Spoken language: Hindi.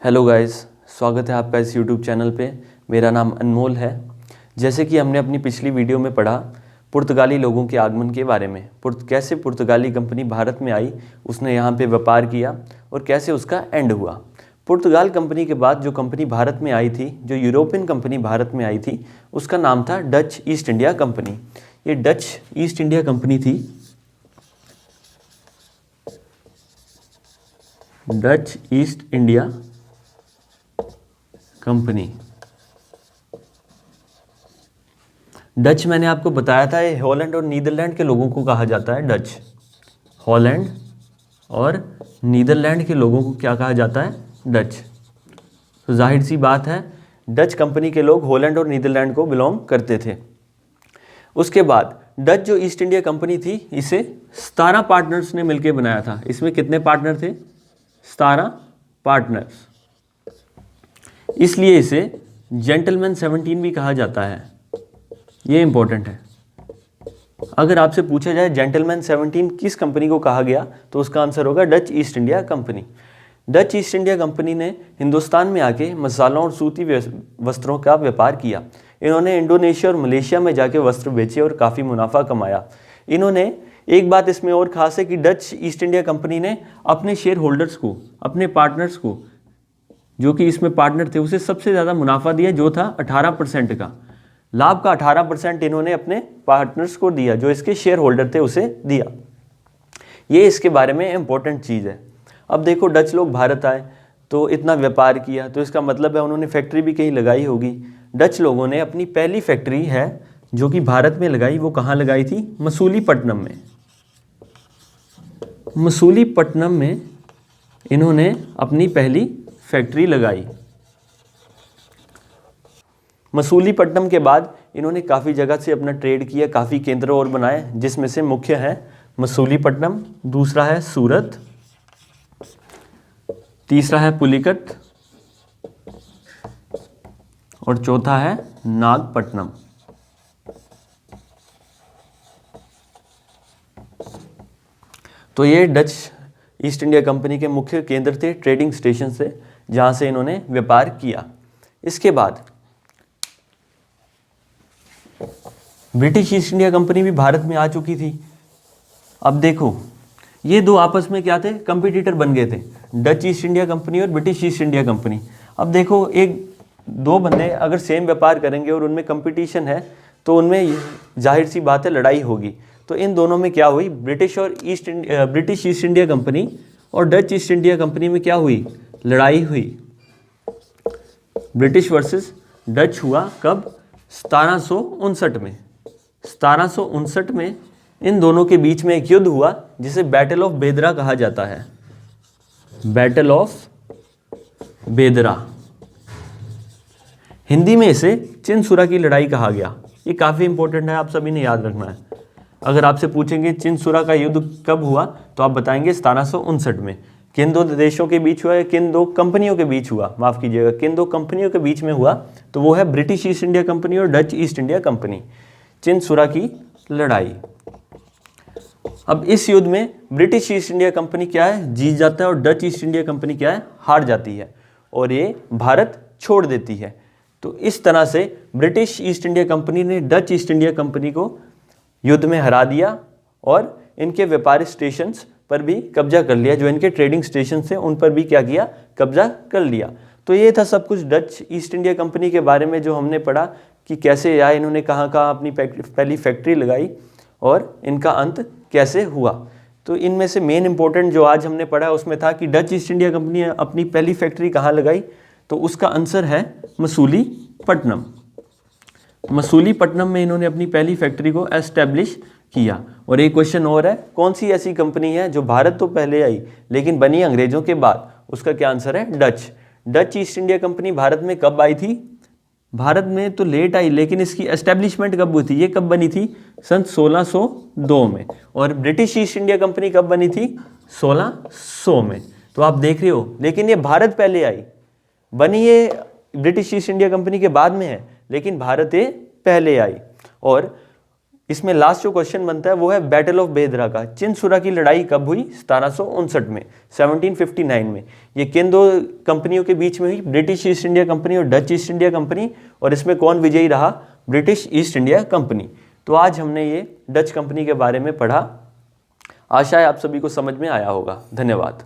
हेलो गाइस, स्वागत है आपका इस यूट्यूब चैनल पे। मेरा नाम अनमोल है। जैसे कि हमने अपनी पिछली वीडियो में पढ़ा पुर्तगाली लोगों के आगमन के बारे में, कैसे पुर्तगाली कंपनी भारत में आई, उसने यहाँ पे व्यापार किया और कैसे उसका एंड हुआ। पुर्तगाल कंपनी के बाद जो कंपनी भारत में आई थी, जो यूरोपियन कंपनी भारत में आई थी, उसका नाम था डच ईस्ट इंडिया कंपनी। ये डच ईस्ट इंडिया कंपनी थी, Dutch east India company. Dutch मैंने आपको बताया था, ये हॉलैंड और नीदरलैंड के लोगों को कहा जाता है डच। हॉलैंड और नीदरलैंड के लोगों को क्या कहा जाता है? डच। तो जाहिर सी बात है, डच कंपनी के लोग हॉलैंड और नीदरलैंड को बिलोंग करते थे। उसके बाद डच जो ईस्ट इंडिया कंपनी थी, इसे 17 पार्टनर्स ने मिलकर बनाया था। इसमें कितने पार्टनर थे? 17 पार्टनर्स। इसलिए इसे जेंटलमैन 17 भी कहा जाता है। ये इंपॉर्टेंट है। अगर आपसे पूछा जाए जेंटलमैन 17 किस कंपनी को कहा गया, तो उसका आंसर होगा Dutch east India company. Dutch east India company ने हिंदुस्तान में आके मसालों और सूती वस्त्रों का व्यापार किया। इन्होंने इंडोनेशिया और मलेशिया में जाके वस्त्र बेचे और काफ़ी मुनाफा कमाया। इन्होंने एक बात इसमें और खास है कि डच ईस्ट इंडिया कंपनी ने अपने शेयर होल्डर्स को, अपने पार्टनर्स को, जो कि इसमें पार्टनर थे, उसे सबसे ज़्यादा मुनाफा दिया, जो था 18% का। लाभ का 18% इन्होंने अपने पार्टनर्स को दिया, जो इसके शेयर होल्डर थे उसे दिया। ये इसके बारे में इम्पोर्टेंट चीज़ है। अब देखो, डच लोग भारत आए तो इतना व्यापार किया, तो इसका मतलब है उन्होंने फैक्ट्री भी कहीं लगाई होगी। डच लोगों ने अपनी पहली फैक्ट्री है जो कि भारत में लगाई, वो कहाँ लगाई थी? मसूलीपट्टनम में। मसूलीपट्टनम में इन्होंने अपनी पहली फैक्ट्री लगाई। मसूलीपट्टनम के बाद इन्होंने काफ़ी जगह से अपना ट्रेड किया, काफ़ी केंद्र और बनाए, जिसमें से मुख्य है मसूलीपट्टनम, दूसरा है सूरत, तीसरा है पुलिकट और चौथा है नागपट्टनम। तो ये डच ईस्ट इंडिया कंपनी के मुख्य केंद्र थे, ट्रेडिंग स्टेशन से, जहां से इन्होंने व्यापार किया। इसके बाद ब्रिटिश ईस्ट इंडिया कंपनी भी भारत में आ चुकी थी। अब देखो, ये दो आपस में क्या थे? कंपटीटर बन गए थे, डच ईस्ट इंडिया कंपनी और ब्रिटिश ईस्ट इंडिया कंपनी। अब देखो, दो बंदे अगर सेम व्यापार करेंगे और उनमें कंपटीशन है, तो उनमें जाहिर सी बात है लड़ाई होगी। तो इन दोनों में क्या हुई? ब्रिटिश ईस्ट इंडिया कंपनी और डच ईस्ट इंडिया कंपनी में क्या हुई? लड़ाई हुई। ब्रिटिश वर्सेस डच हुआ कब? 1759 में। 1759 में इन दोनों के बीच में एक युद्ध हुआ, जिसे बैटल ऑफ बेदरा कहा जाता है। बैटल ऑफ बेदरा, हिंदी में इसे चिनसुरा की लड़ाई कहा गया। ये काफ़ी इंपॉर्टेंट है, आप सभी ने याद रखना है। अगर आपसे पूछेंगे चिनसुरा का युद्ध कब हुआ, तो आप बताएंगे 1759 में। किन दो देशों के बीच हुआ है? किन दो कंपनियों के बीच हुआ, माफ़ कीजिएगा, किन दो कंपनियों के बीच में हुआ? तो वो है ब्रिटिश ईस्ट इंडिया कंपनी और Dutch east India company. Chinsurah की लड़ाई। अब इस युद्ध में ब्रिटिश ईस्ट इंडिया कंपनी क्या है? जीत जाता है, और डच ईस्ट इंडिया कंपनी क्या है? हार जाती है, और ये भारत छोड़ देती है। तो इस तरह से ब्रिटिश ईस्ट इंडिया कंपनी ने डच ईस्ट इंडिया कंपनी को युद्ध में हरा दिया और इनके व्यापारिक स्टेशंस पर भी कब्जा कर लिया। जो इनके ट्रेडिंग स्टेशन थे उन पर भी क्या किया? कब्जा कर लिया। तो ये था सब कुछ डच ईस्ट इंडिया कंपनी के बारे में, जो हमने पढ़ा कि कैसे आए, इन्होंने कहाँ कहाँ अपनी पहली फैक्ट्री लगाई और इनका अंत कैसे हुआ। तो इनमें से मेन इंपॉर्टेंट जो आज हमने पढ़ा उसमें था कि डच ईस्ट इंडिया कंपनी ने अपनी पहली फैक्ट्री कहाँ लगाई, तो उसका आंसर है मसूलीपट्टनम। मसूलीपट्टनम में इन्होंने अपनी पहली फैक्ट्री को एस्टेब्लिश किया। और एक क्वेश्चन और है, कौन सी ऐसी कंपनी है जो भारत तो पहले आई लेकिन बनी अंग्रेजों के बाद? उसका क्या आंसर है? Dutch. Dutch east India company Bharat में कब आई थी? भारत में तो लेट आई, लेकिन इसकी एस्टेब्लिशमेंट कब हुई थी? ये कब बनी थी? सन 1602 में। और ब्रिटिश ईस्ट इंडिया कंपनी कब बनी थी? 1600 में। तो आप देख रहे हो, लेकिन ये भारत पहले आई, बनी ये ब्रिटिश ईस्ट इंडिया कंपनी के बाद में है, लेकिन भारत ये पहले आई। और इसमें लास्ट जो क्वेश्चन बनता है वो है बैटल ऑफ बेदरा का। चिनसुरा की लड़ाई कब हुई? 1759 में, 1759 में। ये किन दो कंपनियों के बीच में हुई? ब्रिटिश ईस्ट इंडिया कंपनी और डच ईस्ट इंडिया कंपनी। और इसमें कौन विजयी रहा? British east India company. तो आज हमने ये डच कंपनी के बारे में पढ़ा। आशा है आप सभी को समझ में आया होगा। धन्यवाद।